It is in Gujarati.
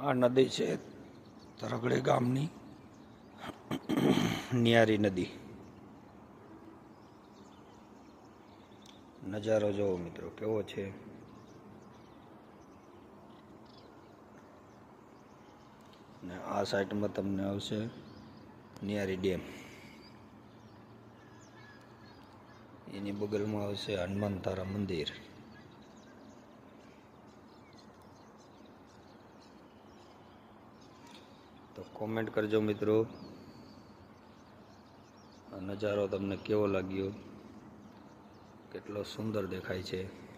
આ નદી છે તરગડે ગામની નિયારી નદી. નજારો જોવો મિત્રો કેવો છે. ને આ સાઈડમાં તમને આવશે નિયારી ડેમ. એની બગલમાં આવશે હનુમાન તારા મંદિર. તો કોમેન્ટ કરજો મિત્રો, આ નજારો તમને કેવો લાગ્યો, કેટલો સુંદર દેખાય છે.